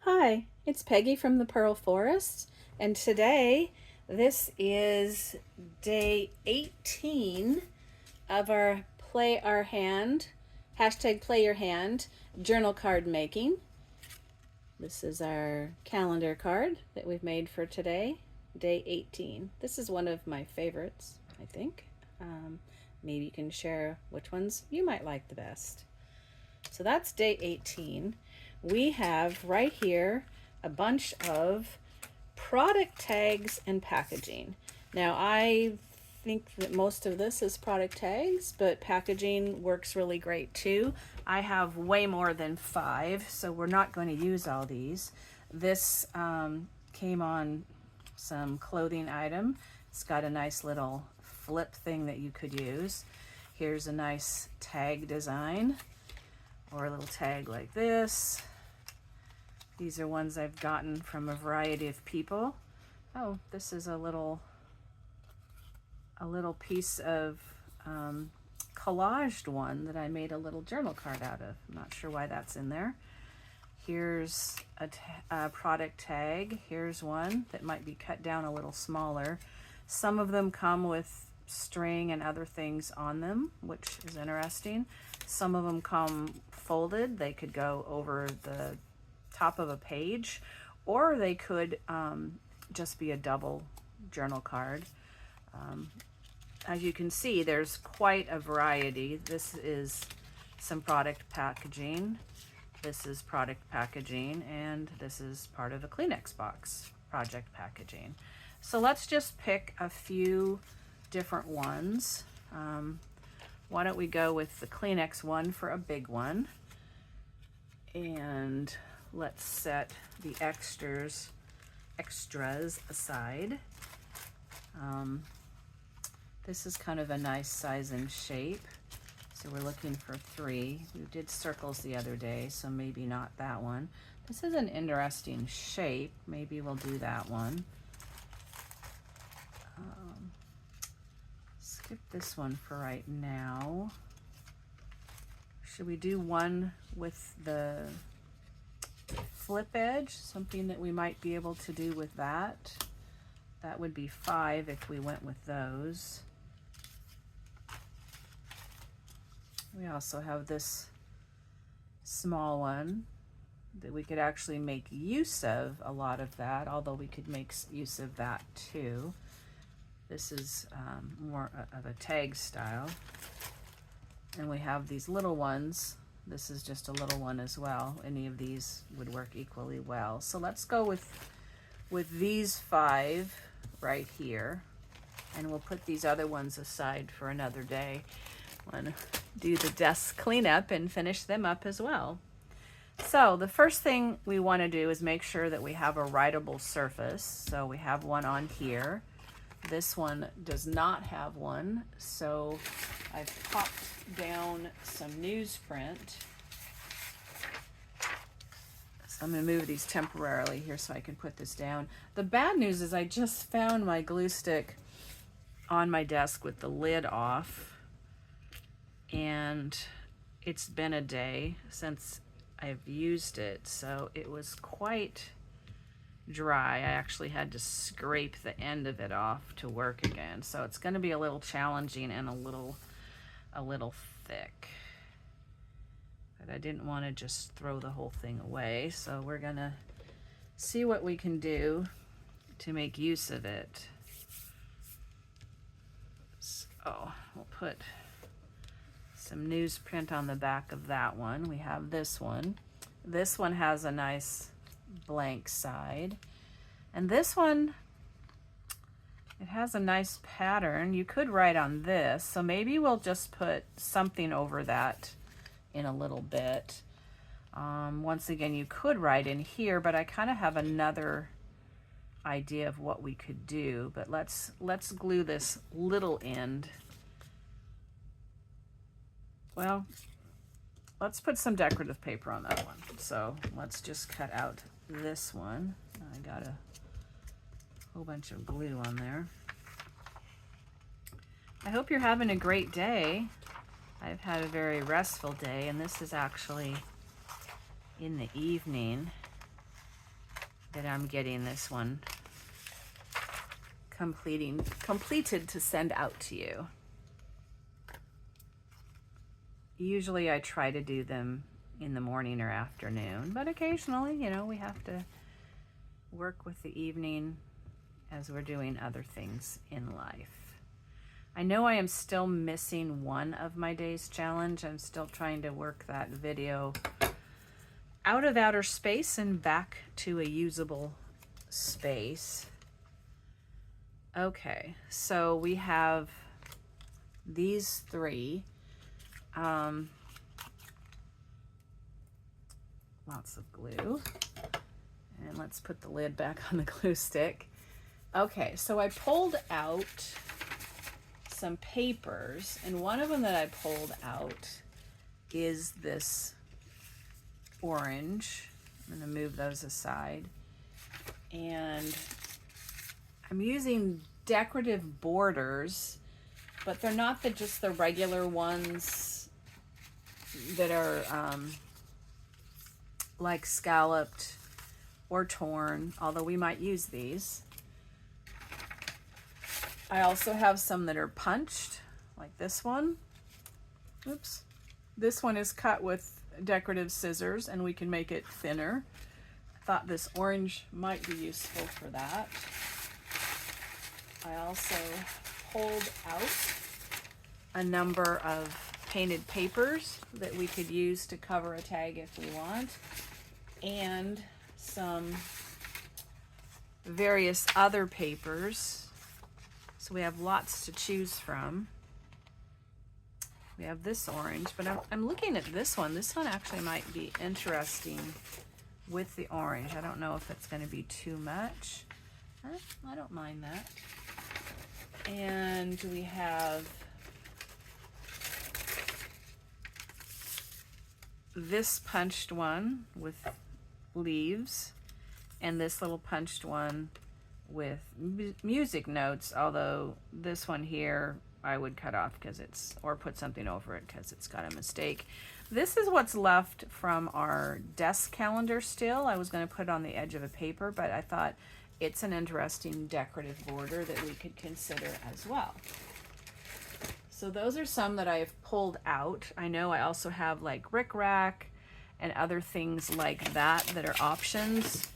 Hi, it's Peggy from the Pearl Forest, and today this is day 18 of our Play Our Hand, hashtag Play Your Hand journal card making. This is our calendar card that we've made for today, day 18. This is one of my favorites, I think. Maybe you can share which ones you might like the best. So that's day 18. We have right here a bunch of product tags and packaging. Now, I think that most of this is product tags, but packaging works really great too. I have way more than 5, so we're not going to use all these. This came on some clothing item. It's got a nice little flip thing that you could use. Here's a nice tag design, or a little tag like this. These are ones I've gotten from a variety of people. Oh, this is a little piece of collaged one that I made a little journal card out of. I'm not sure why that's in there. Here's a product tag. Here's one that might be cut down a little smaller. Some of them come with string and other things on them, which is interesting. Some of them come folded. They could go over the top of a page, or they could just be a double journal card. As you can see, there's quite a variety. This is some product packaging. This is product packaging, and this is part of a Kleenex box project packaging. So let's just pick a few different ones. Why don't we go with the Kleenex one for a big one? And let's set the extras aside. This is kind of a nice size and shape. So we're looking for 3. We did circles the other day, so maybe not that one. This is an interesting shape. Maybe we'll do that one. Skip this one for right now. Should we do one with the flip edge? Something that we might be able to do with that. That would be 5 if we went with those. We also have this small one that we could actually make use of a lot of that, although we could make use of that too. This is more of a tag style. And we have these little ones. This is just a little one as well. Any of these would work equally well. So let's go with these 5 right here. And we'll put these other ones aside for another day. We'll do the desk cleanup and finish them up as well. So the first thing we want to do is make sure that we have a writable surface. So we have one on here. This one does not have one, so I've popped down some newsprint. So I'm going to move these temporarily here so I can put this down. The bad news is I just found my glue stick on my desk with the lid off, and it's been a day since I've used it, so it was quite dry. I actually had to scrape the end of it off to work again, so it's going to be a little challenging and a little thick. But I didn't want to just throw the whole thing away, so we're going to see what we can do to make use of it. So we'll put some newsprint on the back of that one. We have this one. This one has a nice blank side, and this one, it has a nice pattern. You could write on this, so maybe we'll just put something over that in a little bit. Once again, you could write in here, but I kind of have another idea of what we could do. But let's glue this little end. Well, let's put some decorative paper on that one. So let's just cut out this one. I got a whole bunch of glue on there. I hope you're having a great day. I've had a very restful day, and this is actually in the evening. that I'm getting this one completed to send out to you. Usually I try to do them in the morning or afternoon, but occasionally, you know, we have to work with the evening as we're doing other things in life. I know I am still missing one of my day's challenge. I'm still trying to work that video out of outer space and back to a usable space. Okay, so we have these three. Lots of glue. And let's put the lid back on the glue stick. Okay, so I pulled out some papers, and one of them that I pulled out is this orange. I'm going to move those aside. And I'm using decorative borders, but they're not just the regular ones that are like scalloped or torn, although we might use these. I also have some that are punched, like this one. Oops. This one is cut with decorative scissors, and we can make it thinner. I thought this orange might be useful for that. I also pulled out a number of painted papers that we could use to cover a tag if we want, and some various other papers. So we have lots to choose from. We have this orange, but I'm looking at this one. This one actually might be interesting with the orange. I don't know if it's going to be too much. I don't mind that. And we have this punched one with leaves, and this little punched one with music notes, although this one here I would cut off because or put something over it because it's got a mistake. This is what's left from our desk calendar still. I was going to put it on the edge of a paper, but I thought it's an interesting decorative border that we could consider as well. So those are some that I've pulled out. I know I also have like rickrack and other things like that that are options.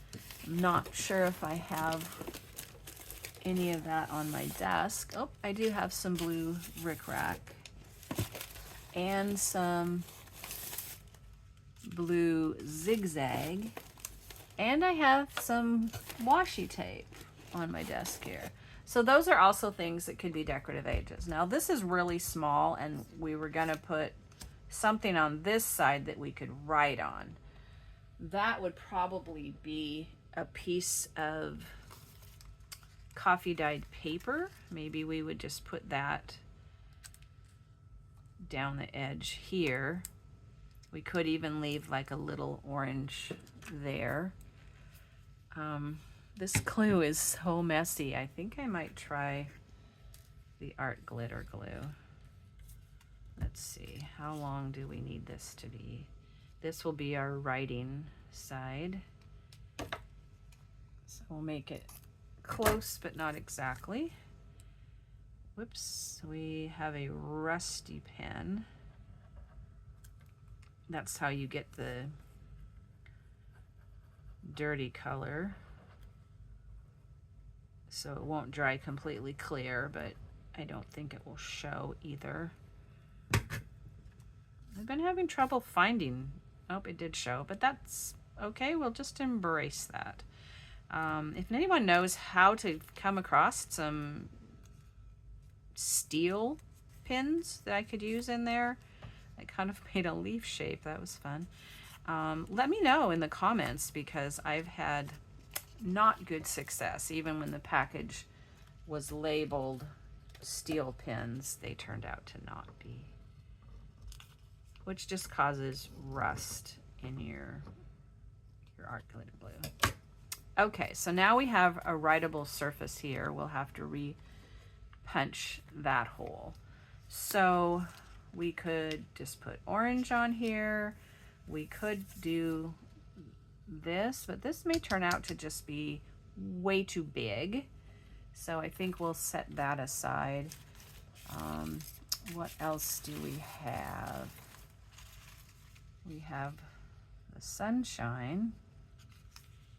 I'm not sure if I have any of that on my desk. Oh, I do have some blue rickrack and some blue zigzag, and I have some washi tape on my desk here. So those are also things that could be decorative edges. Now this is really small, and we were gonna put something on this side that we could write on. That would probably be a piece of coffee dyed paper. Maybe we would just put that down the edge here. We could even leave like a little orange there. This glue is so messy. I think I might try the art glitter glue. Let's see, how long do we need this to be? This will be our writing side. So we'll make it close, but not exactly. Whoops, we have a rusty pen. That's how you get the dirty color. So it won't dry completely clear, but I don't think it will show either. I've been having trouble finding, oh, it did show, but that's okay. We'll just embrace that. If anyone knows how to come across some steel pins that I could use in there, I kind of made a leaf shape. That was fun. Let me know in the comments, because I've had not good success. Even when the package was labeled steel pins, they turned out to not be, which just causes rust in your art glitter glue. Okay, so now we have a writable surface here. We'll have to re-punch that hole. So we could just put orange on here. We could do this, but this may turn out to just be way too big. So I think we'll set that aside. What else do we have? We have the sunshine.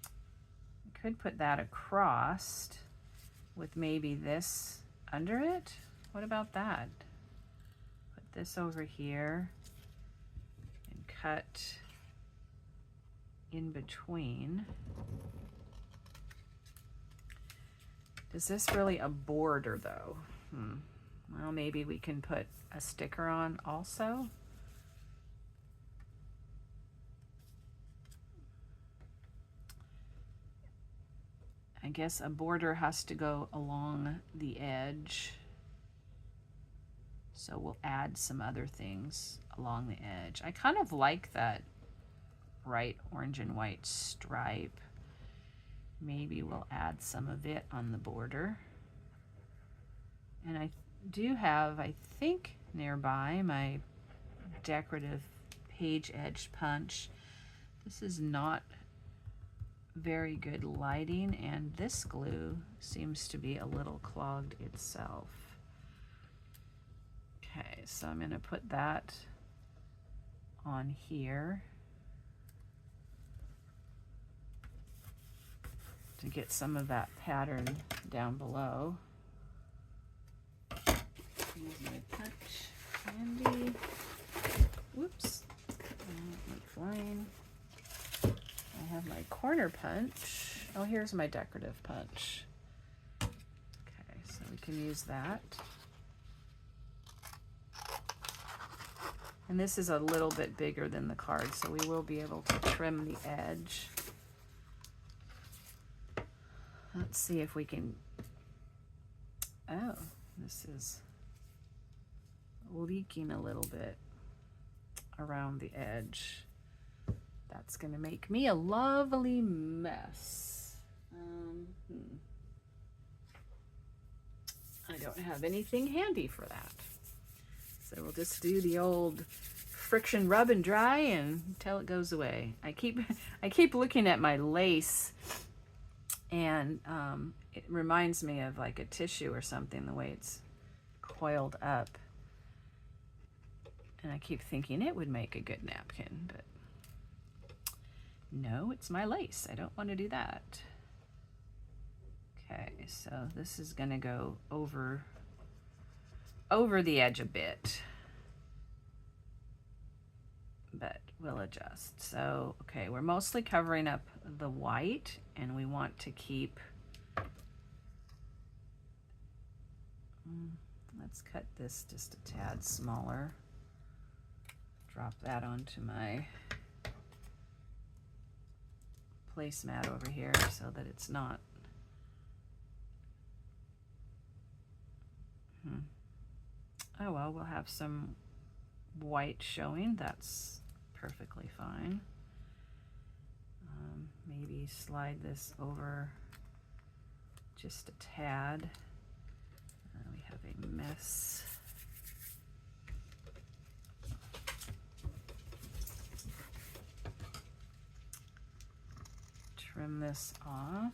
I could put that across with maybe this under it. What about that? Put this over here and cut in between. Is this really a border though? Well, maybe we can put a sticker on also. I guess a border has to go along the edge. So we'll add some other things along the edge. I kind of like that bright orange and white stripe. Maybe we'll add some of it on the border. And I do have, I think, nearby my decorative page edge punch. This is not very good lighting, and this glue seems to be a little clogged itself. Okay, so I'm going to put that on here to get some of that pattern down below. Use my punch handy. Whoops, my flying. I have my corner punch. Oh, here's my decorative punch. Okay, so we can use that. And this is a little bit bigger than the card, so we will be able to trim the edge. Let's see if we can, oh, this is leaking a little bit around the edge. That's gonna make me a lovely mess. I don't have anything handy for that. So we'll just do the old friction rub and dry until it goes away. I keep looking at my lace, and it reminds me of like a tissue or something, the way it's coiled up. And I keep thinking it would make a good napkin, but no, it's my lace. I don't want to do that. Okay, so this is gonna go over the edge a bit, but we'll adjust. So, okay, we're mostly covering up the white, and we want to keep, let's cut this just a tad smaller. Drop that onto my placemat over here so that it's not, oh well, we'll have some white showing. That's perfectly fine. Maybe slide this over just a tad. We have a mess. Trim this off.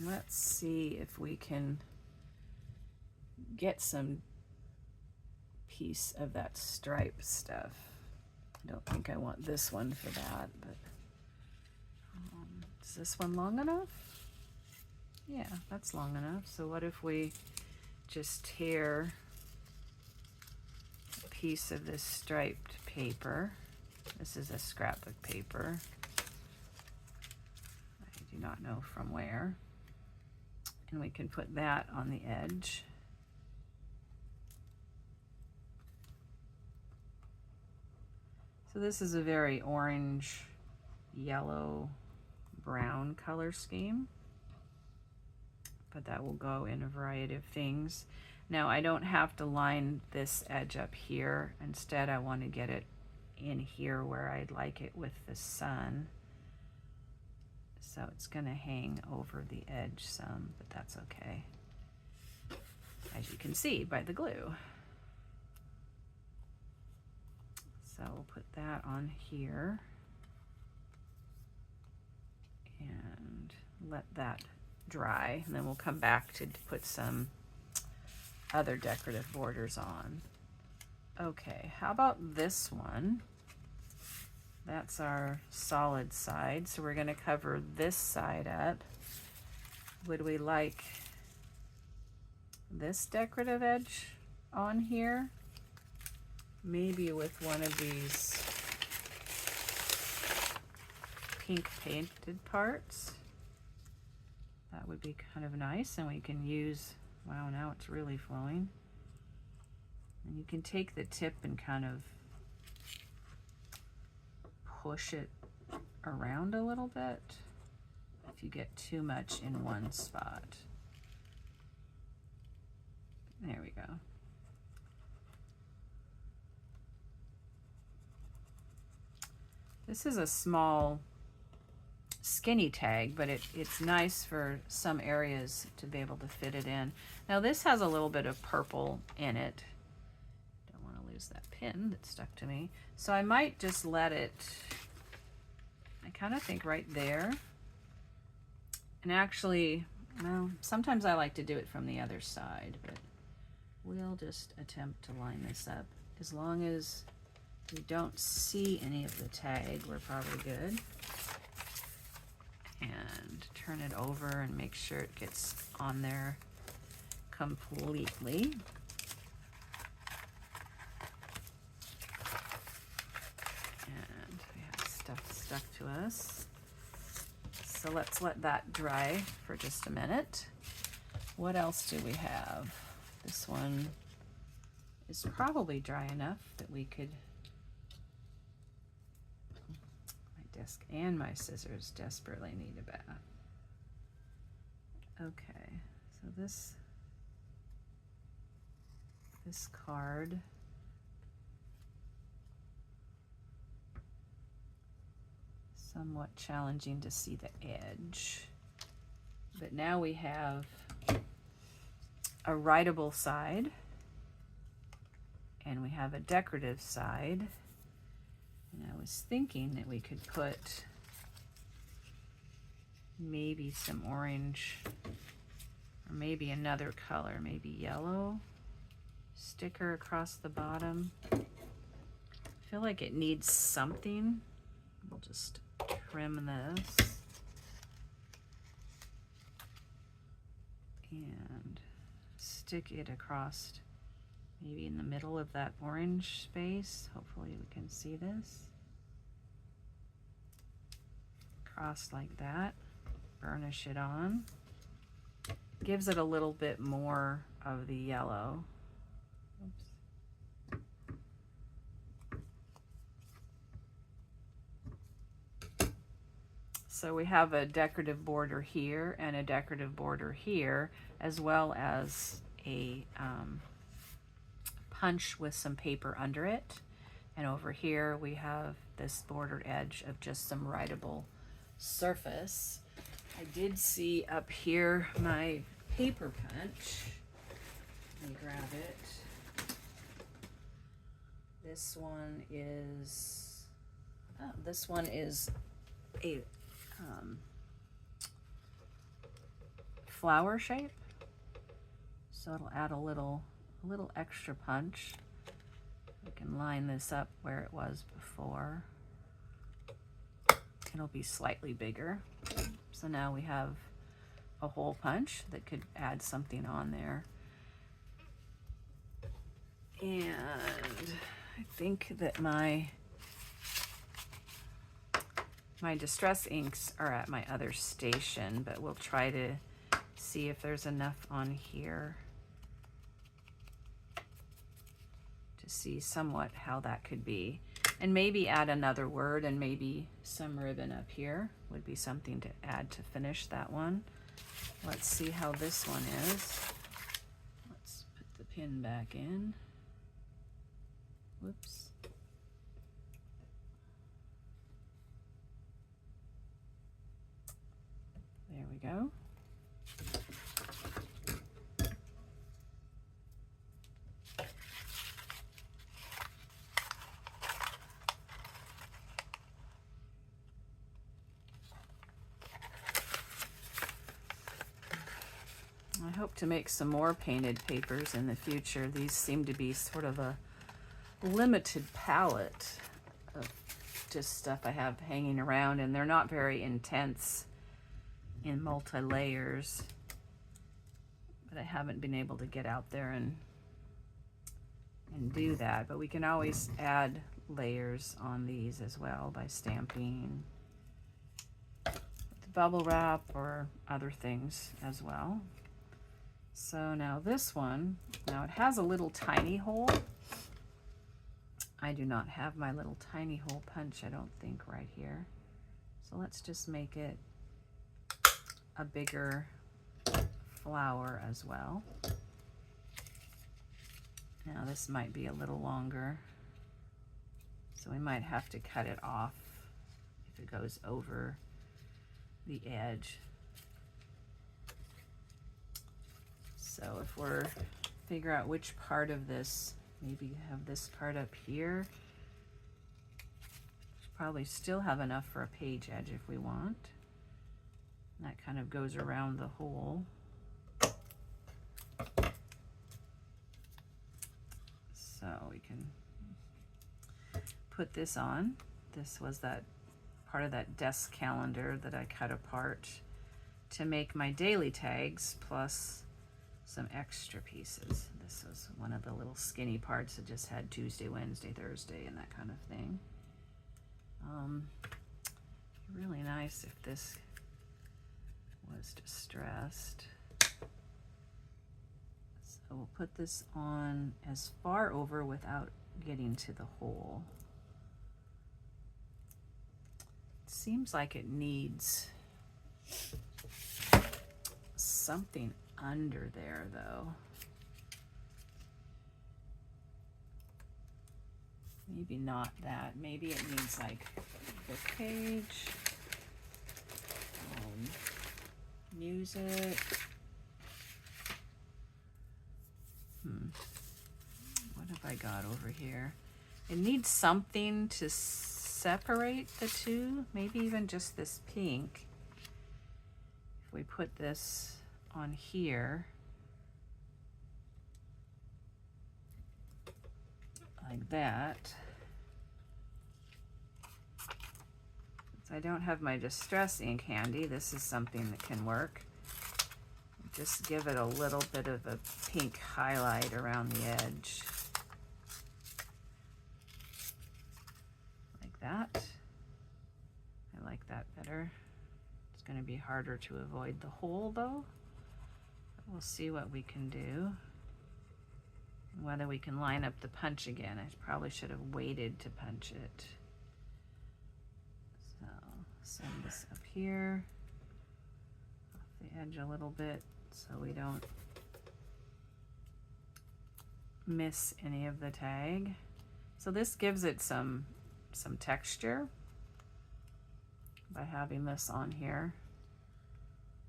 Let's see if we can get some piece of that stripe stuff. I don't think I want this one for that, but is this one long enough? Yeah, that's long enough. So what if we just tear a piece of this striped paper? This is a scrapbook paper. I do not know from where. And we can put that on the edge. So this is a very orange, yellow, brown color scheme, but that will go in a variety of things. Now I don't have to line this edge up here. Instead, I want to get it in here where I'd like it with the sun. So it's going to hang over the edge some, but that's okay, as you can see by the glue. So we'll put that on here and let that dry, and then we'll come back to put some other decorative borders on. Okay, how about this one? That's our solid side, so we're going to cover this side up. Would we like this decorative edge on here? Maybe with one of these pink painted parts. That would be kind of nice, and we can use, wow, now it's really flowing. And you can take the tip and kind of push it around a little bit if you get too much in one spot. There we go. This is a small, skinny tag, but it's nice for some areas to be able to fit it in. Now this has a little bit of purple in it. Don't want to lose that pin that stuck to me. So I might just let it, I kind of think right there. And actually, well, sometimes I like to do it from the other side, but we'll just attempt to line this up. As long as we don't see any of the tag, we're probably good. And turn it over and make sure it gets on there completely. And we have stuff stuck to us. So let's let that dry for just a minute. What else do we have? This one is probably dry enough that we could, my desk and my scissors desperately need a bath. Okay, so this card, somewhat challenging to see the edge, but now we have a writable side and we have a decorative side, and I was thinking that we could put maybe some orange or maybe another color, maybe yellow sticker across the bottom. I feel like it needs something. We'll just trim this and stick it across maybe in the middle of that orange space. Hopefully we can see this. Cross like that, burnish it on. Gives it a little bit more of the yellow. Oops. So we have a decorative border here and a decorative border here, as well as a punch with some paper under it. And over here we have this bordered edge of just some writable surface. I did see up here my paper punch. Let me grab it. This one is a flower shape, so it'll add a little extra punch. We can line this up where it was before. It'll be slightly bigger. So now we have a hole punch that could add something on there. And I think that my distress inks are at my other station, but we'll try to see if there's enough on here to see somewhat how that could be. And maybe add another word, and maybe some ribbon up here would be something to add to finish that one. Let's see how this one is. Let's put the pin back in. Whoops. There we go. hope to make some more painted papers in the future. These seem to be sort of a limited palette of just stuff I have hanging around, and they're not very intense in multi-layers, but I haven't been able to get out there and do that. But we can always add layers on these as well by stamping with bubble wrap or other things as well. So now this one, now it has a little tiny hole. I do not have my little tiny hole punch, I don't think, right here. So let's just make it a bigger flower as well. Now this might be a little longer, so we might have to cut it off if it goes over the edge. So if we're figure out which part of this, maybe have this part up here. Probably still have enough for a page edge if we want. And that kind of goes around the hole. So we can put this on. This was that part of that desk calendar that I cut apart to make my daily tags, plus some extra pieces. This was one of the little skinny parts that just had Tuesday, Wednesday, Thursday, and that kind of thing. Really nice if this was distressed. So we'll put this on as far over without getting to the hole. It seems like it needs something under there though. Maybe not that. Maybe it needs like the page, music. What have I got over here? It needs something to separate the two. Maybe even just this pink. If we put this on here, like that. Since I don't have my distress ink handy, this is something that can work. Just give it a little bit of a pink highlight around the edge. Like that. I like that better. It's going to be harder to avoid the hole though. But we'll see what we can do. Whether we can line up the punch again. I probably should have waited to punch it. So send this up here, off the edge a little bit so we don't miss any of the tag. So this gives it some texture by having this on here.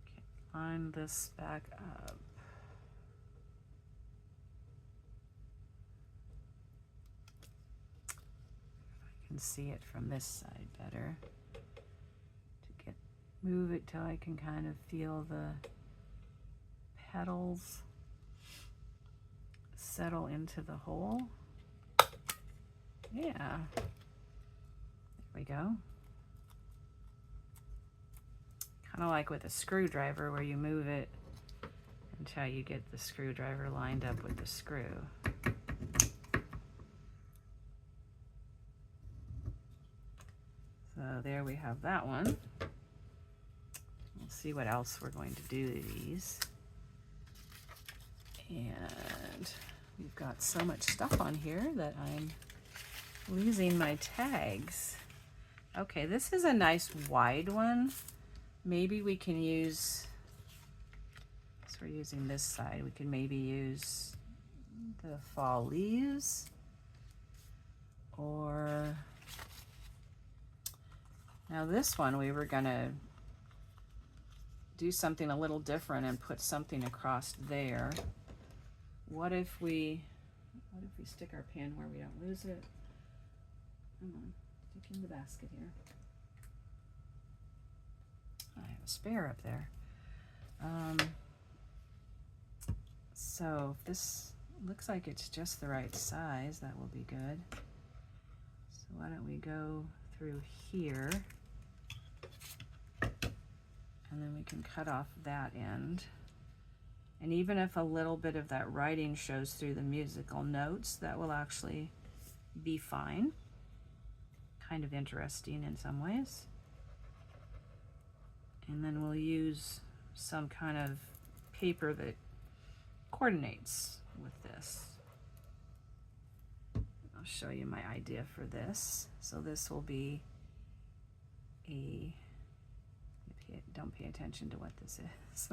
Okay, line this back up. See it from this side better to move it till I can kind of feel the petals settle into the hole. Yeah, there we go. Kind of like with a screwdriver where you move it until you get the screwdriver lined up with the screw. So there we have that one. We'll see what else we're going to do to these. And we've got so much stuff on here that I'm losing my tags. Okay, this is a nice wide one. Maybe we can use, so we're using this side, we can maybe use the fall leaves, or now this one we were gonna do something a little different and put something across there. What if we stick our pen where we don't lose it? Come on, stick in the basket here. I have a spare up there. So if this looks like it's just the right size, that will be good. So why don't we go through here, and then we can cut off that end. And even if a little bit of that writing shows through the musical notes, that will actually be fine. Kind of interesting in some ways. And then we'll use some kind of paper that coordinates with this. I'll show you my idea for this. So this will be don't pay attention to what this is.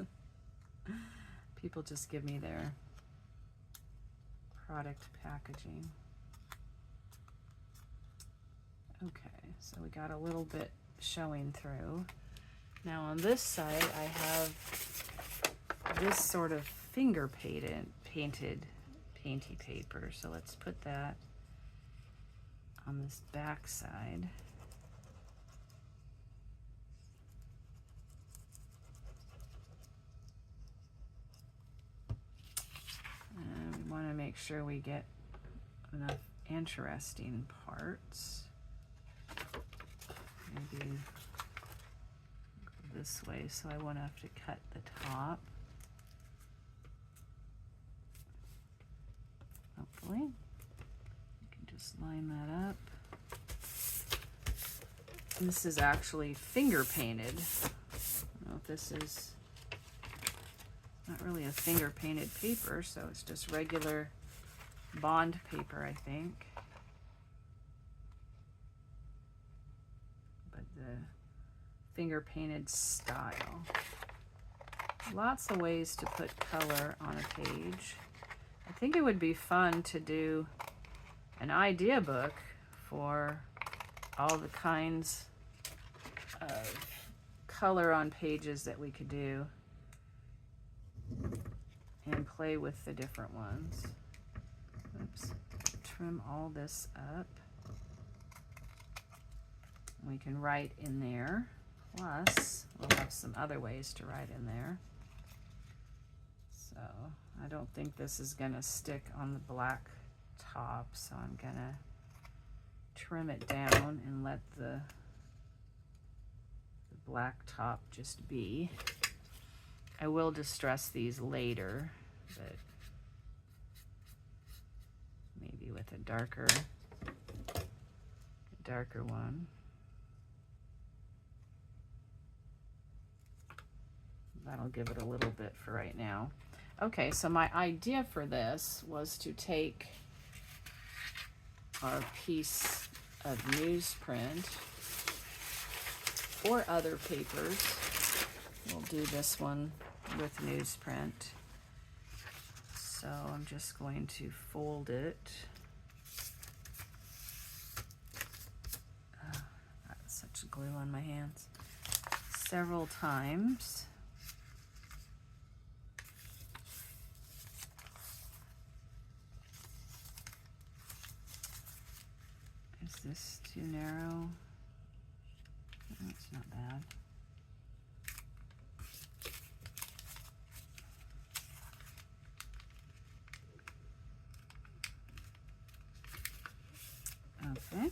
People just give me their product packaging. Okay, so we got a little bit showing through. Now on this side, I have this sort of finger painted painty paper. So let's put that on this back side. And we want to make sure we get enough interesting parts. Maybe go this way so I won't have to cut the top. Hopefully. You can just line that up. And this is actually finger painted. I don't know if this is not really a finger painted paper, so it's just regular bond paper, I think. But the finger painted style. Lots of ways to put color on a page. I think it would be fun to do an idea book for all the kinds of color on pages that we could do and play with the different ones. Oops, trim all this up. We can write in there, plus we'll have some other ways to write in there. So I don't think this is gonna stick on the black top, so I'm gonna trim it down and let the black top just be. I will distress these later, but maybe with a darker one. That'll give it a little bit for right now. Okay, so my idea for this was to take our piece of newsprint or other papers. We'll do this one with newsprint. So I'm just going to fold it. Got such glue on my hands. Several times. Is this too narrow? No, it's not bad. Okay,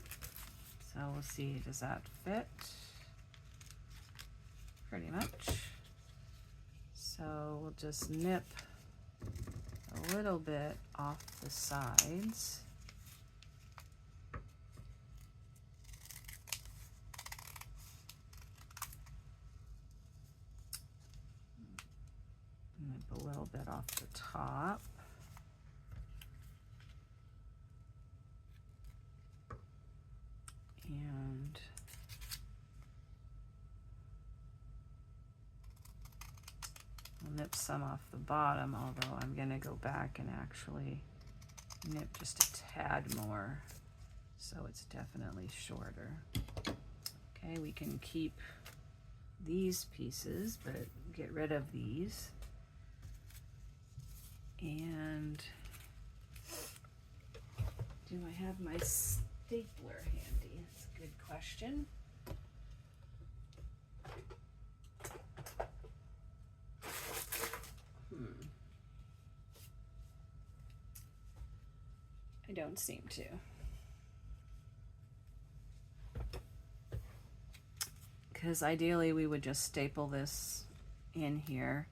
so we'll see, does that fit? Pretty much. So we'll just nip a little bit off the sides. Nip a little bit off the top. And I'll nip some off the bottom, although I'm going to go back and actually nip just a tad more, so it's definitely shorter. Okay, we can keep these pieces, but get rid of these. And do I have my stapler handy? That's a good question. don't seem to. Because ideally we would just staple this in here,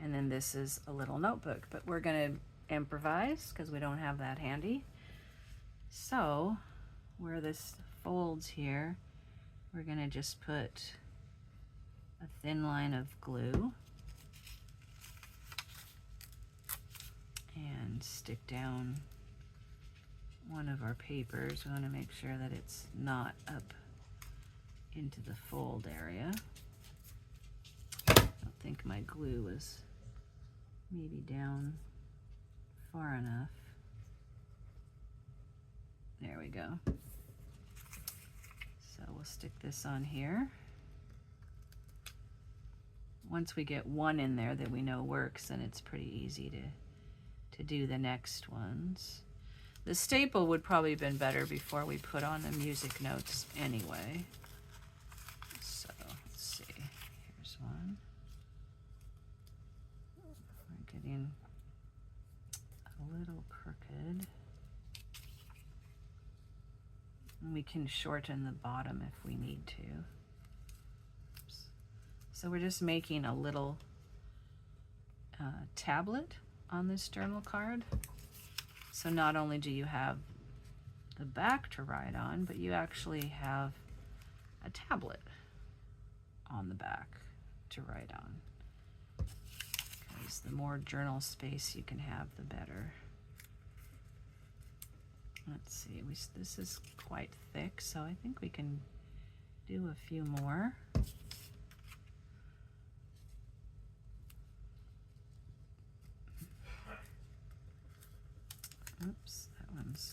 and then this is a little notebook, but we're going to improvise because we don't have that handy. So where this folds here, we're going to just put a thin line of glue and stick down one of our papers. We want to make sure that it's not up into the fold area. I don't think my glue was maybe down far enough. There we go. So we'll stick this on here. Once we get one in there that we know works, then it's pretty easy to do the next ones. The staple would probably have been better before we put on the music notes anyway. So let's see, here's one. We're getting a little crooked. And we can shorten the bottom if we need to. Oops. So we're just making a little tablet on this journal card. So not only do you have the back to write on, but you actually have a tablet on the back to write on. Because the more journal space you can have, the better. Let's see, this is quite thick, so I think we can do a few more. Oops, that one's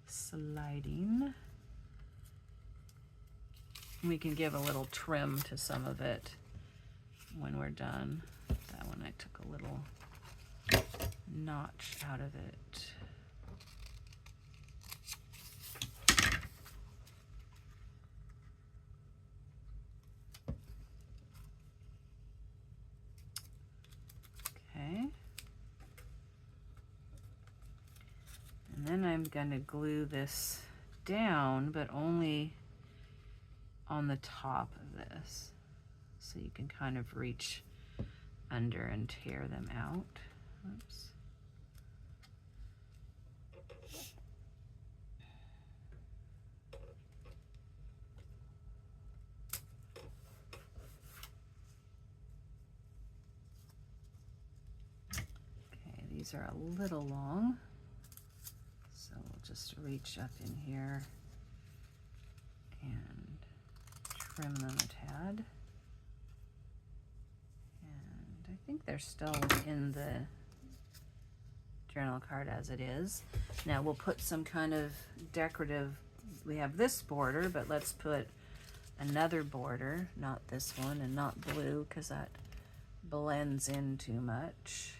sliding. We can give a little trim to some of it when we're done. That one I took a little notch out of it. Okay. And then I'm going to glue this down, but only on the top of this. So you can kind of reach under and tear them out. Oops. Okay, these are a little long. So we'll just reach up in here and trim them a tad. And I think they're still in the journal card as it is. Now we'll put some kind of decorative, we have this border, but let's put another border, not this one and not blue because that blends in too much.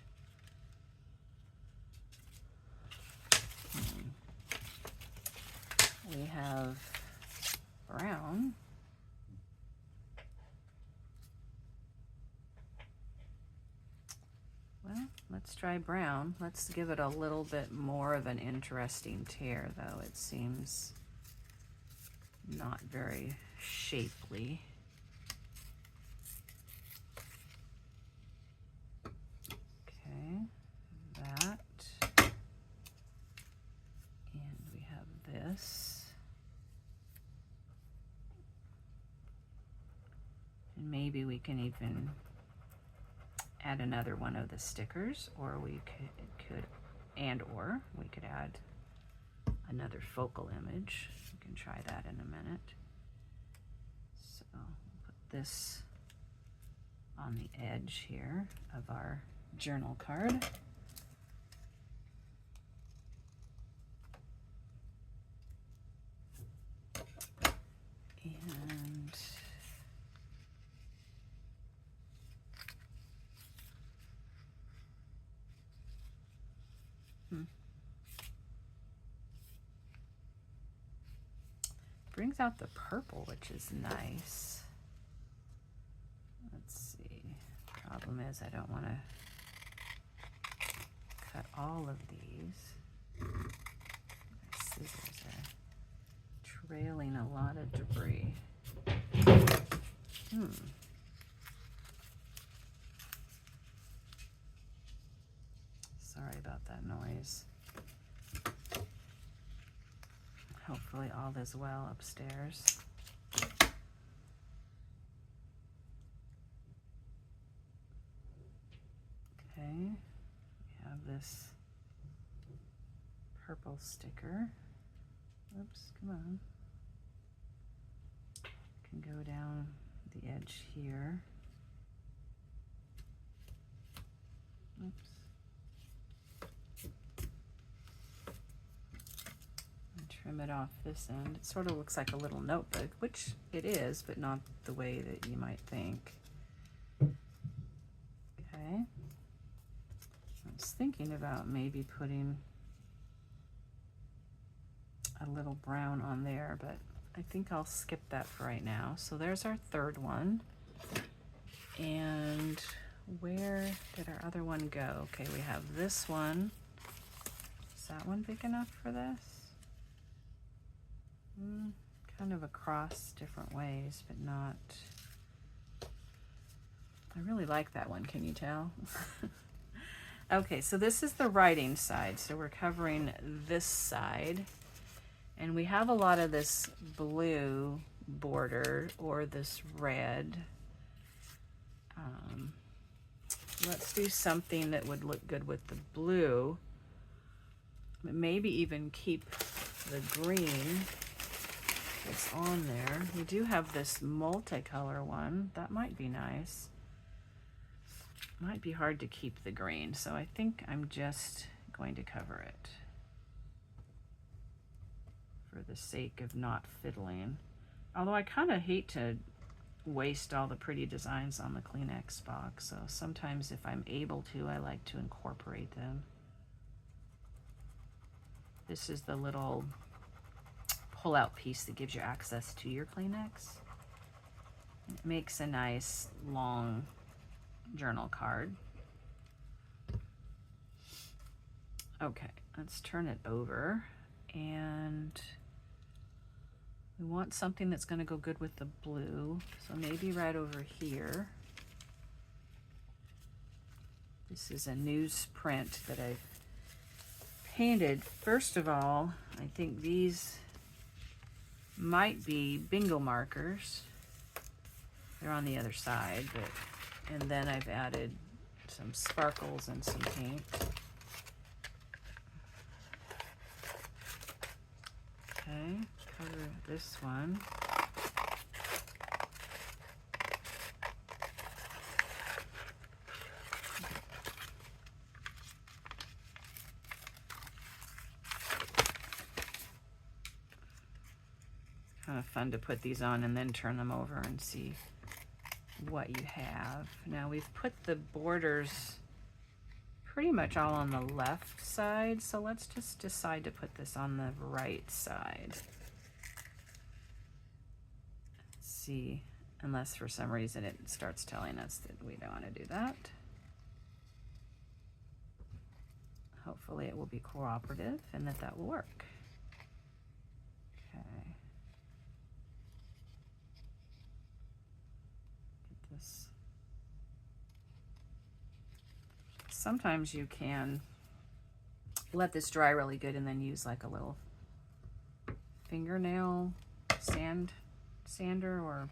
We have brown. Well, let's try brown. Let's give it a little bit more of an interesting tear, though. It seems not very shapely. Okay, that. And we have this. And maybe we can even add another one of the stickers, or we could add another focal image. We can try that in a minute. So we'll put this on the edge here of our journal card. And brings out the purple, which is nice. Let's see. Problem is I don't want to cut all of these. scissors are trailing a lot of debris. Sorry about that noise. Hopefully all is well upstairs. Okay, we have this purple sticker. Oops, come on. Can go down the edge here. Oops. And trim it off this end. It sort of looks like a little notebook, which it is, but not the way that you might think. Okay. I was thinking about maybe putting a little brown on there, but I think I'll skip that for right now. So there's our third one. And where did our other one go? Okay, we have this one. Is that one big enough for this? Kind of across different ways, but not. I really like that one, can you tell? Okay, so this is the writing side. So we're covering this side. And we have a lot of this blue border or this red. Let's do something that would look good with the blue. Maybe even keep the green that's on there. We do have this multicolor one. That might be nice. Might be hard to keep the green, so I think I'm just going to cover it for the sake of not fiddling. Although I kind of hate to waste all the pretty designs on the Kleenex box, so sometimes if I'm able to, I like to incorporate them. This is the little pull-out piece that gives you access to your Kleenex. It makes a nice long journal card. Okay, let's turn it over, and we want something that's going to go good with the blue, so maybe right over here. This is a newsprint that I've painted. First of all, I think these might be bingo markers. They're on the other side, and then I've added some sparkles and some paint. Okay, cover this one. It's kind of fun to put these on and then turn them over and see what you have. Now we've put the borders pretty much all on the left side, so let's just decide to put this on the right side. Let's see, unless for some reason it starts telling us that we don't want to do that. Hopefully it will be cooperative and that will work. Okay. Get this. Sometimes you can let this dry really good and then use like a little fingernail sander or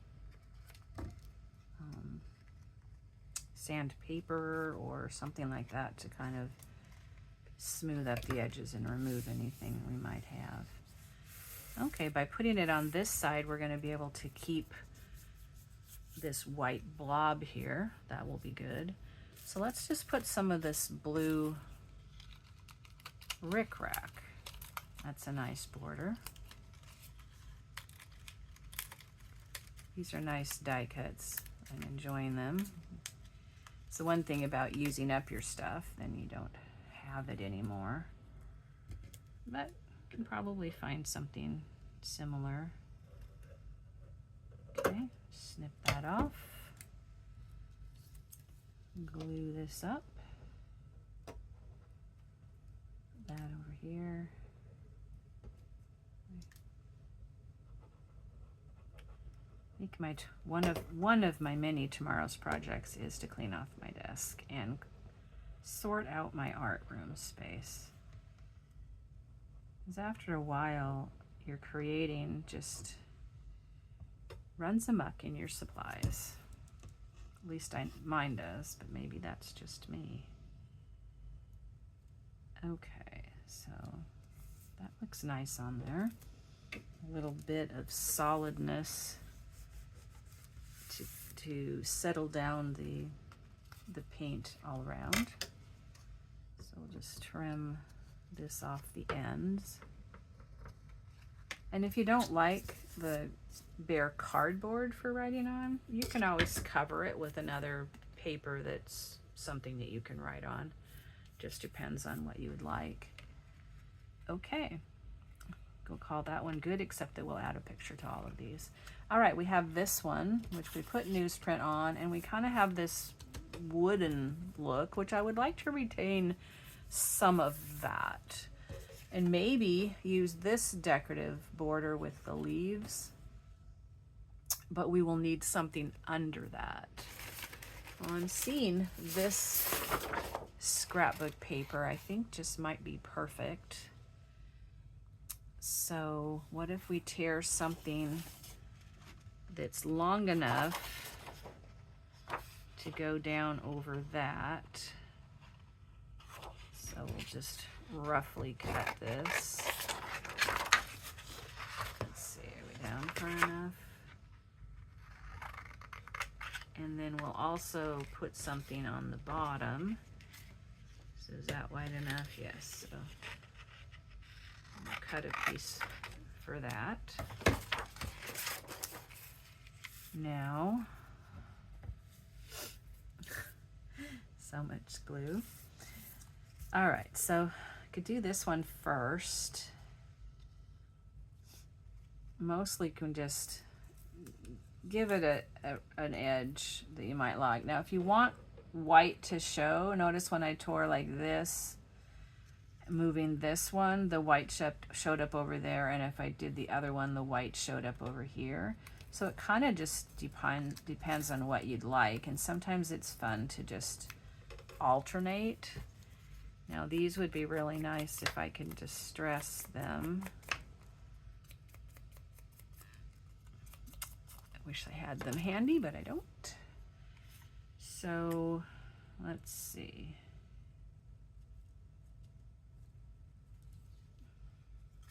sandpaper or something like that to kind of smooth up the edges and remove anything we might have. Okay, by putting it on this side, we're going to be able to keep this white blob here. That will be good. So let's just put some of this blue rickrack. That's a nice border. These are nice die cuts. I'm enjoying them. It's the one thing about using up your stuff, then you don't have it anymore. But you can probably find something similar. Okay, snip that off. Glue this up. Put that over here. I think my one of my many tomorrow's projects is to clean off my desk and sort out my art room space. Because after a while, your creating just runs amok in your supplies. At least mine does, but maybe that's just me. Okay, so that looks nice on there. A little bit of solidness to settle down the paint all around. So we'll just trim this off the ends. And if you don't like the bare cardboard for writing on, you can always cover it with another paper that's something that you can write on. Just depends on what you would like. Okay, we'll call that one good, except that we'll add a picture to all of these. All right, we have this one, which we put newsprint on, and we kind of have this wooden look, which I would like to retain some of that. And maybe use this decorative border with the leaves, but we will need something under that. Well, I'm seeing this scrapbook paper, I think just might be perfect. So what if we tear something that's long enough to go down over that? So we'll just roughly cut this. Let's see, are we down far enough? And then we'll also put something on the bottom. So is that wide enough? Yes. So I'll cut a piece for that. Now, so much glue. All right, so I could do this one first. Mostly can just give it an edge that you might like. Now, if you want white to show, notice when I tore like this, moving this one, the white showed up over there, and if I did the other one, the white showed up over here. So it kind of just depends on what you'd like, and sometimes it's fun to just alternate. Now these would be really nice if I can distress them. I wish I had them handy, but I don't. So let's see.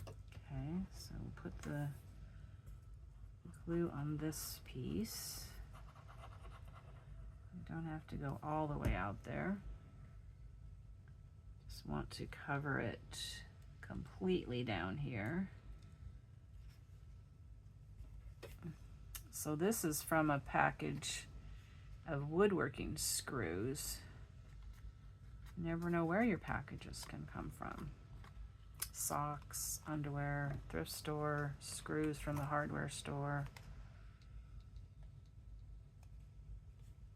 Okay, so we'll put the glue on this piece. You don't have to go all the way out there. Just want to cover it completely down here. So this is from a package of woodworking screws. You never know where your packages can come from. Socks, underwear, thrift store, screws from the hardware store.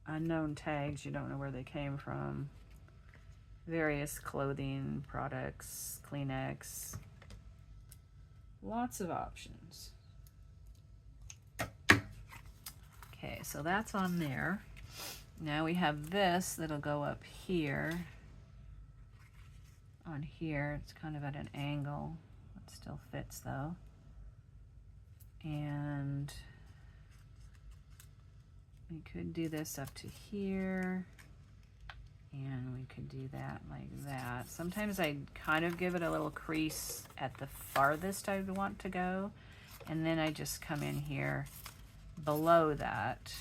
Unknown tags, you don't know where they came from. Various clothing products, Kleenex. Lots of options. Okay, so that's on there. Now we have this that'll go up here. On here, it's kind of at an angle. It still fits though. And we could do this up to here. And we could do that like that. Sometimes I kind of give it a little crease at the farthest I would want to go. And then I just come in here below that.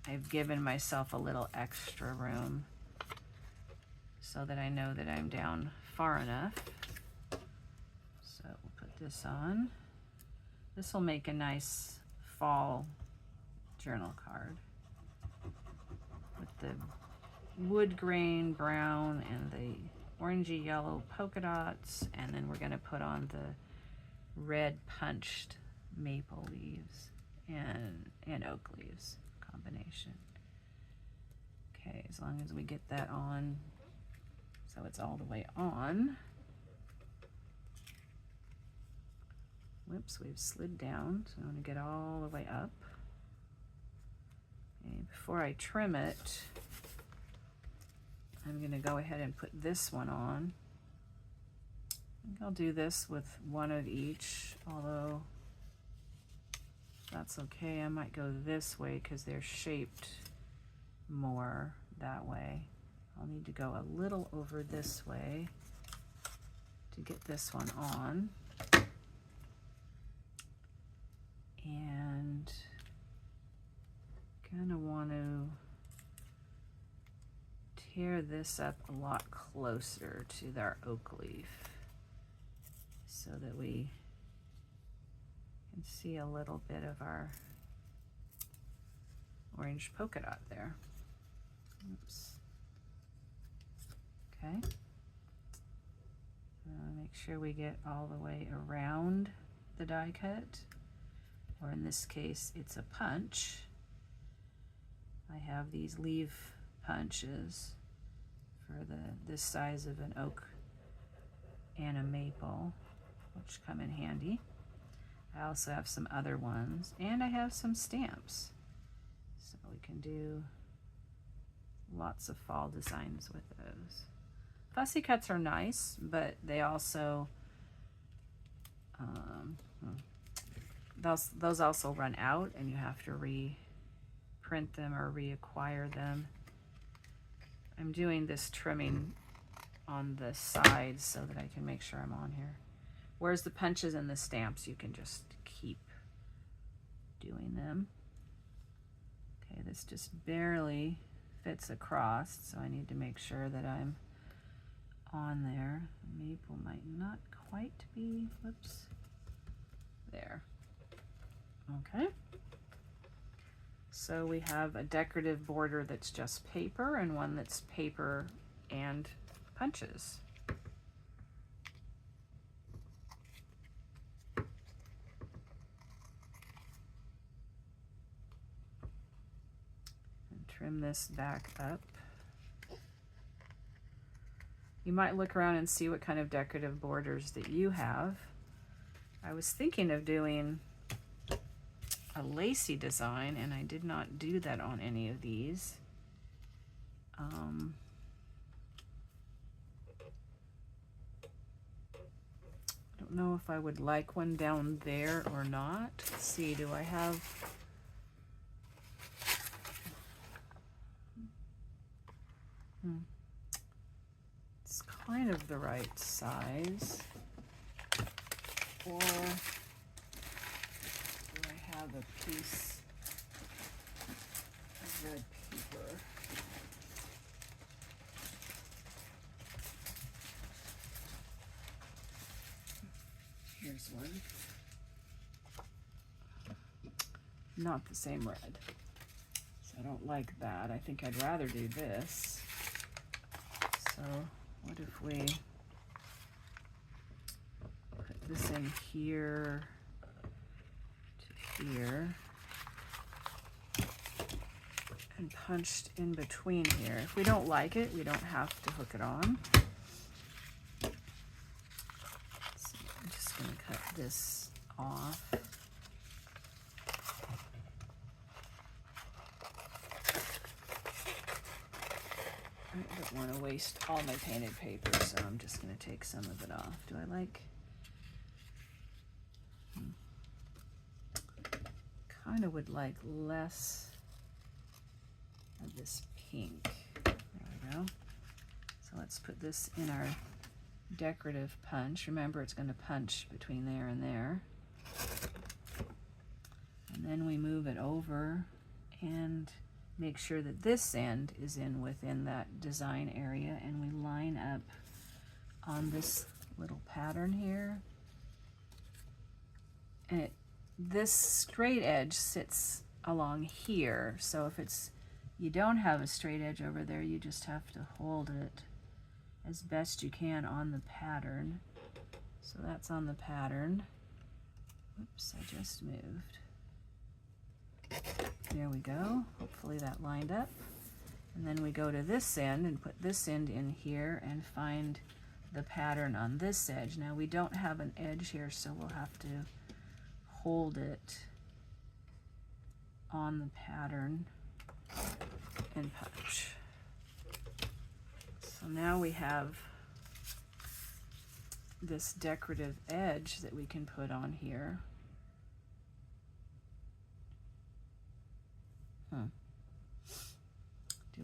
I've given myself a little extra room so that I know that I'm down far enough. So we'll put this on. This will make a nice fall journal card with the wood grain brown and the orangey yellow polka dots, and then we're going to put on the red punched maple leaves and oak leaves combination. Okay, as long as we get that on so it's all the way on. Whoops, we've slid down, so I want to get all the way up. Okay, before I trim it, I'm going to go ahead and put this one on. I think I'll do this with one of each, although that's okay. I might go this way because they're shaped more that way. I'll need to go a little over this way to get this one on. And kind of want to tear this up a lot closer to our oak leaf so that we can see a little bit of our orange polka dot there. Oops. Okay. Make sure we get all the way around the die cut, or in this case, it's a punch. I have these leaf punches for this size of an oak and a maple, which come in handy. I also have some other ones, and I have some stamps. So we can do lots of fall designs with those. Fussy cuts are nice, but they also, those also run out and you have to reprint them or reacquire them. I'm doing this trimming on the sides so that I can make sure I'm on here. Whereas the punches and the stamps, you can just keep doing them. Okay, this just barely fits across, so I need to make sure that I'm on there. The maple might not quite be, whoops, there. Okay. So we have a decorative border that's just paper and one that's paper and punches. And trim this back up. You might look around and see what kind of decorative borders that you have. I was thinking of doing a lacy design, and I did not do that on any of these. I don't know if I would like one down there or not. Let's see, do I have... It's kind of the right size. Or do I have a piece of red paper? Here's one. Not the same red. So I don't like that. I think I'd rather do this. So what if we put this in here to here and punched in between here. If we don't like it, we don't have to hook it on. So I'm just going to cut this off. I don't want to waste all my painted paper, so I'm just going to take some of it off. Do I like... kind of would like less of this pink. There we go. So let's put this in our decorative punch. Remember, it's going to punch between there and there. And then we move it over and make sure that this end is within that design area, and we line up on this little pattern here. And this straight edge sits along here, so if you don't have a straight edge over there, you just have to hold it as best you can on the pattern. So that's on the pattern. Oops, I just moved. There we go. Hopefully that lined up. And then we go to this end and put this end in here and find the pattern on this edge. Now we don't have an edge here, so we'll have to hold it on the pattern and punch. So now we have this decorative edge that we can put on here. Do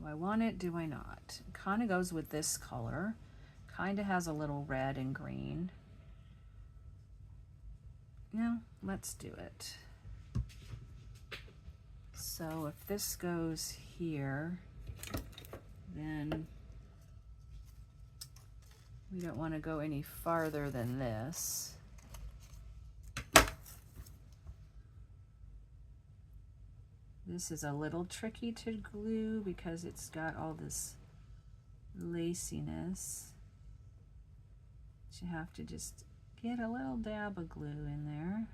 I want it? Do I not? It kind of goes with this color. Kind of has a little red and green. No, let's do it. So if this goes here, then we don't want to go any farther than this. This is a little tricky to glue because it's got all this laciness. You have to just get a little dab of glue in there.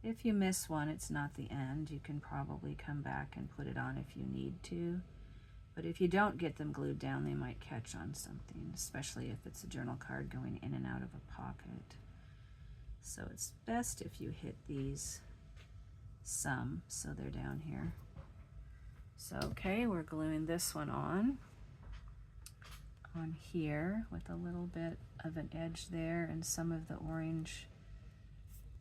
If you miss one, it's not the end. You can probably come back and put it on if you need to. But if you don't get them glued down, they might catch on something, especially if it's a journal card going in and out of a pocket. So it's best if you hit these some, so they're down here. So okay, we're gluing this one on here with a little bit of an edge there and some of the orange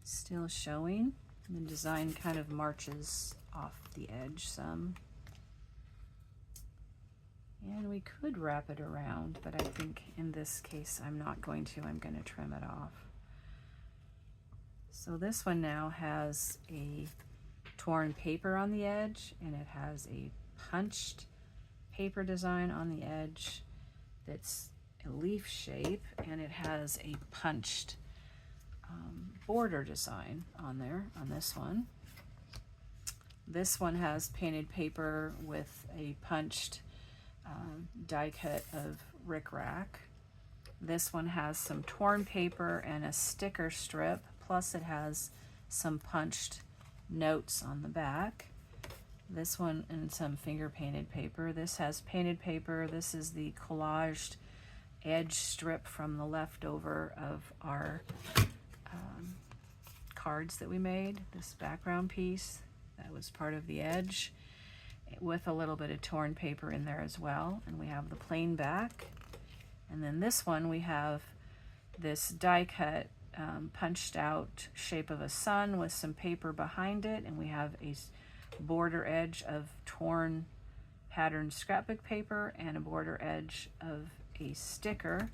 still showing. And the design kind of marches off the edge some. And we could wrap it around, but I think in this case I'm not going to. I'm going to trim it off. So this one now has a torn paper on the edge, and it has a punched paper design on the edge that's a leaf shape, and it has a punched border design on there on this one. This one has painted paper with a punched die cut of rickrack. This one has some torn paper and a sticker strip, plus it has some punched notes on the back. This one and some finger painted paper. This has painted paper. This is the collaged edge strip from the leftover of our cards that we made. This background piece, that was part of the edge, with a little bit of torn paper in there as well. And we have the plain back. And then this one we have this die cut punched out shape of a sun with some paper behind it, and we have a border edge of torn patterned scrapbook paper and a border edge of a sticker,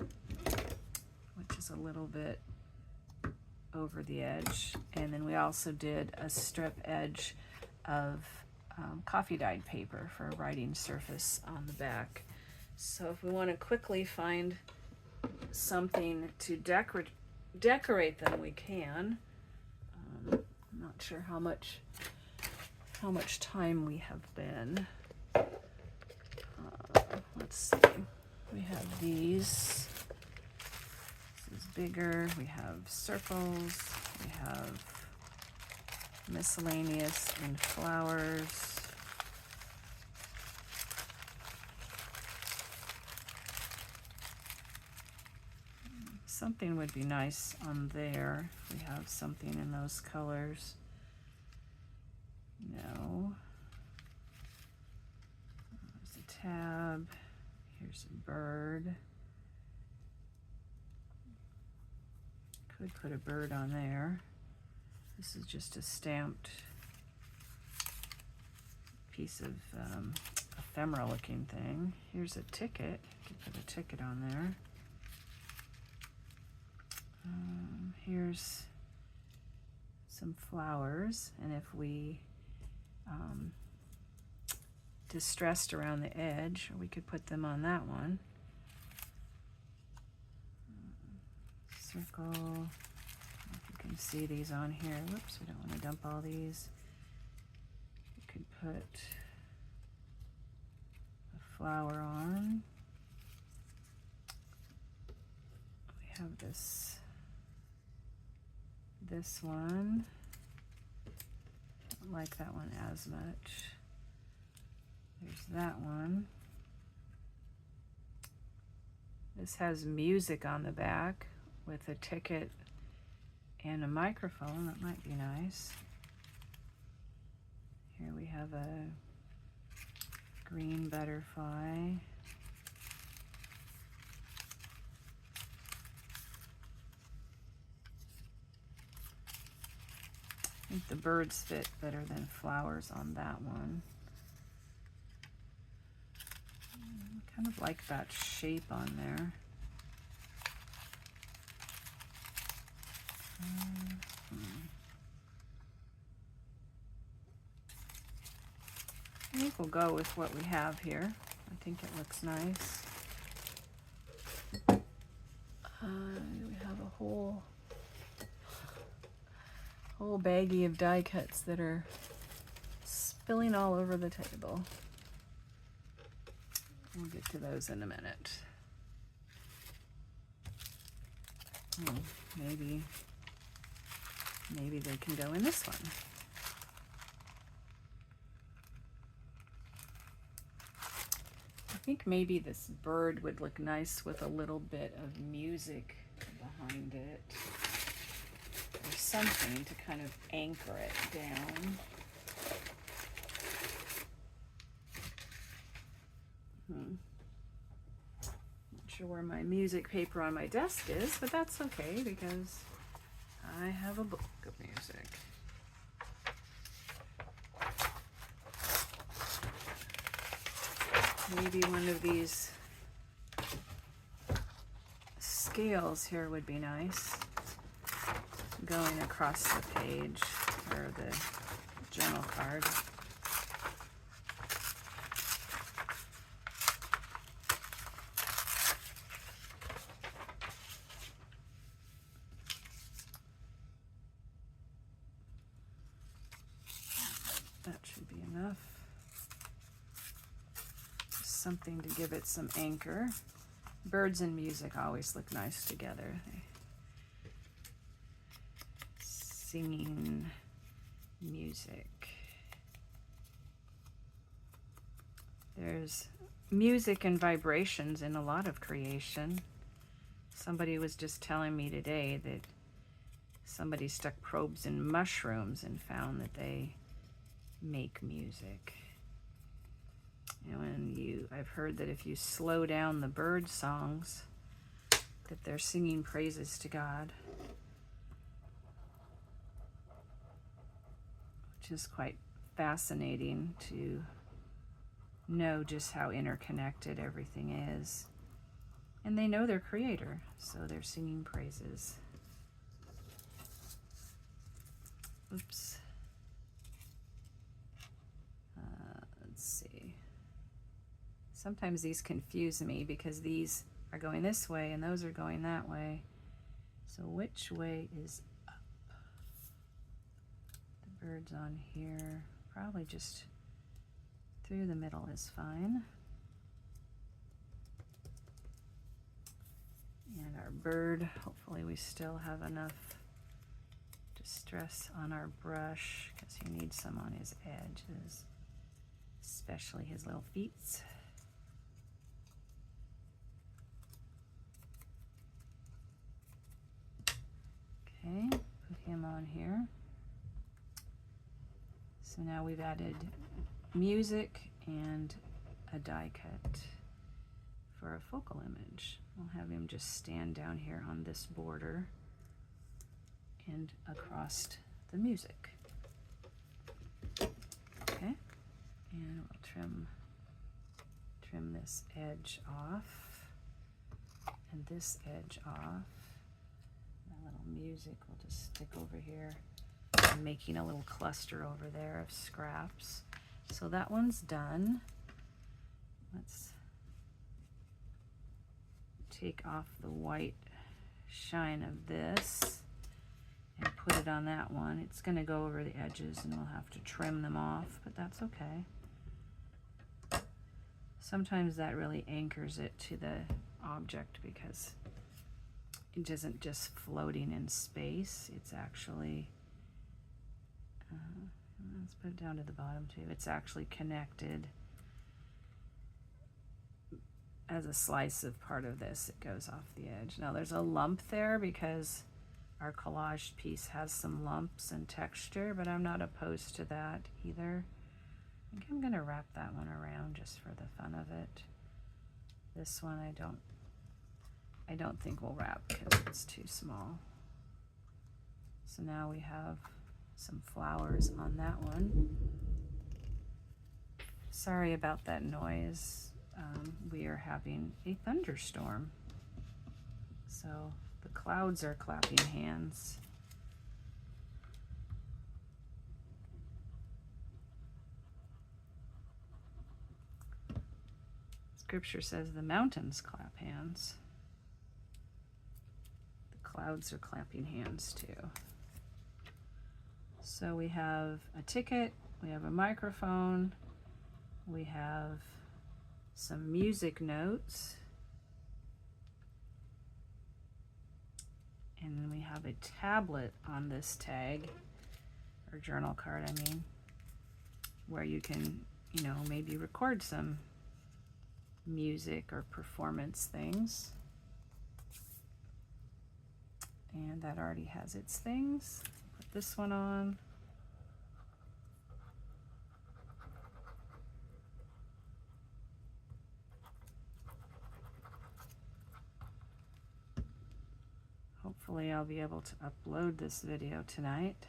which is a little bit over the edge. And then we also did a strip edge of coffee dyed paper for a writing surface on the back. So if we want to quickly find something to decorate them, we can. I'm not sure how much time we have been. Let's see. We have these. This is bigger. We have circles. We have miscellaneous and flowers. Something would be nice on there if we have something in those colors. No. There's a tab. Here's a bird. Could put a bird on there. This is just a stamped piece of ephemera looking thing. Here's a ticket. You could put a ticket on there. Here's some flowers, and if we distressed around the edge, we could put them on that one. Circle. If you can see these on here. Whoops, we don't want to dump all these. We could put a flower on. We have this one. Don't like that one as much. There's that one. This has music on the back with a ticket and a microphone. That might be nice. Here we have a green butterfly. I think the birds fit better than flowers on that one. I kind of like that shape on there. I think we'll go with what we have here. I think it looks nice. We have a whole baggie of die cuts that are spilling all over the table. We'll get to those in a minute. Maybe they can go in this one. I think maybe this bird would look nice with a little bit of music behind it, or something to kind of anchor it down. Not sure where my music paper on my desk is, but that's okay because I have a book of music. Maybe one of these scales here would be nice, going across the page or the journal card. That should be enough. Just something to give it some anchor. Birds and music always look nice together. Singing music. There's music and vibrations in a lot of creation. Somebody was just telling me today that somebody stuck probes in mushrooms and found that they make music. And I've heard that if you slow down the bird songs, that they're singing praises to God, which is quite fascinating to know just how interconnected everything is. And they know their creator, so they're singing praises. Oops. Let's see. Sometimes these confuse me because these are going this way and those are going that way. So which way is up? The bird's on here. Probably just through the middle is fine. And our bird, hopefully we still have enough distress on our brush because he needs some on his edges, especially his little feet. Okay, put him on here. So now we've added music and a die cut for a focal image. We'll have him just stand down here on this border and across the music. Okay, and we'll trim this edge off and this edge off. That little music will just stick over here. I'm making a little cluster over there of scraps. So that one's done. Let's take off the white shine of this and put it on that one. It's going to go over the edges and we'll have to trim them off, but that's okay. Sometimes that really anchors it to the object because it isn't just floating in space. It's actually, let's put it down to the bottom too. It's actually connected as a slice of part of this. It goes off the edge. Now there's a lump there because our collage piece has some lumps and texture, but I'm not opposed to that either. think I'm gonna wrap that one around just for the fun of it. This one I don't think we'll wrap because it's too small. So now we have some flowers on that one. Sorry about that noise. We are having a thunderstorm. So the clouds are clapping hands. Scripture says the mountains clap hands. The clouds are clapping hands too. So we have a ticket, we have a microphone, we have some music notes, and then we have a tablet on this tag, or journal card I mean, where you can, you know, maybe record some music or performance things. And that already has its things. Put this one on. Hopefully I'll be able to upload this video tonight,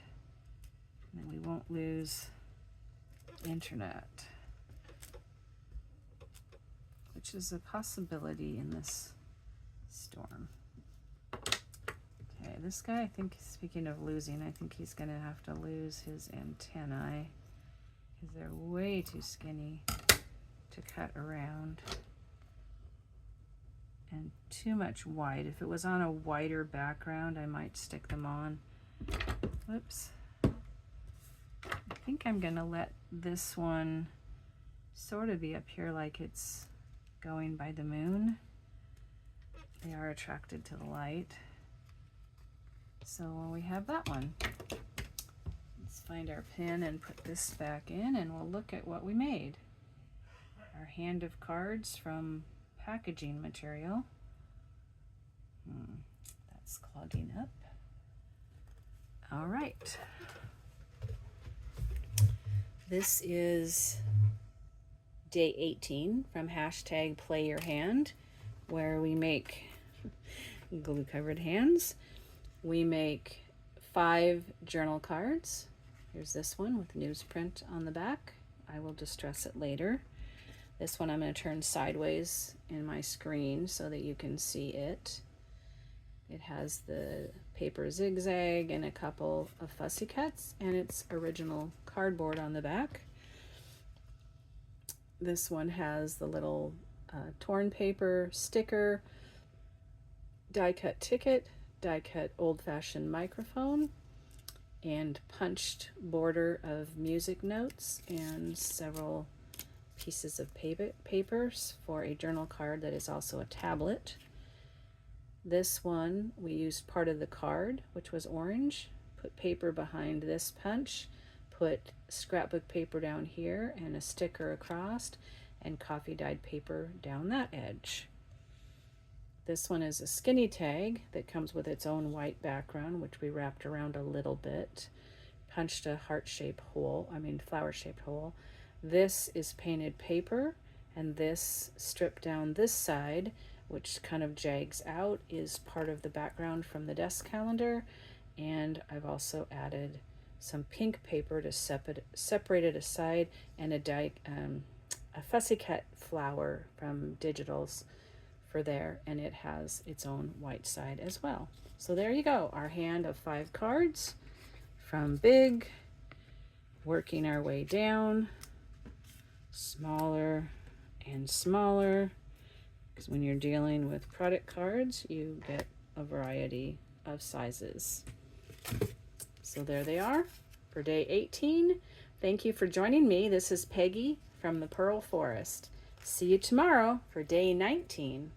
and we won't lose internet, which is a possibility in this storm. Okay, this guy, I think, speaking of losing, I think he's gonna have to lose his antennae because they're way too skinny to cut around. And too much white. If it was on a whiter background, I might stick them on. Whoops. I think I'm gonna let this one sort of be up here like it's going by the moon. They are attracted to the light. So we have that one. Let's find our pen and put this back in, and we'll look at what we made. Our hand of cards from packaging material. That's clogging up. All right. This is day 18 from hashtag Play Your Hand, where we make glue covered hands. We make 5 journal cards. Here's this one with newsprint on the back. I will distress it later. This one I'm going to turn sideways in my screen so that you can see it. It has the paper zigzag and a couple of fussy cuts, and it's original cardboard on the back. This one has the little torn paper sticker, die cut ticket, die cut old-fashioned microphone, and punched border of music notes and several pieces of papers for a journal card that is also a tablet. This one, we used part of the card, which was orange, put paper behind this punch, put scrapbook paper down here and a sticker across, and coffee dyed paper down that edge. This one is a skinny tag that comes with its own white background, which we wrapped around a little bit, punched a heart-shaped hole, flower-shaped hole. This is painted paper, and this stripped down this side, which kind of jags out, is part of the background from the desk calendar. And I've also added some pink paper to separate it aside, and a fussy cut flower from Digitals for there, and it has its own white side as well. So there you go, our hand of 5 cards, from big, working our way down, smaller and smaller, because when you're dealing with product cards, you get a variety of sizes. So there they are for day 18. Thank you for joining me. This is Peggy from the Pearl Forest. See you tomorrow for day 19.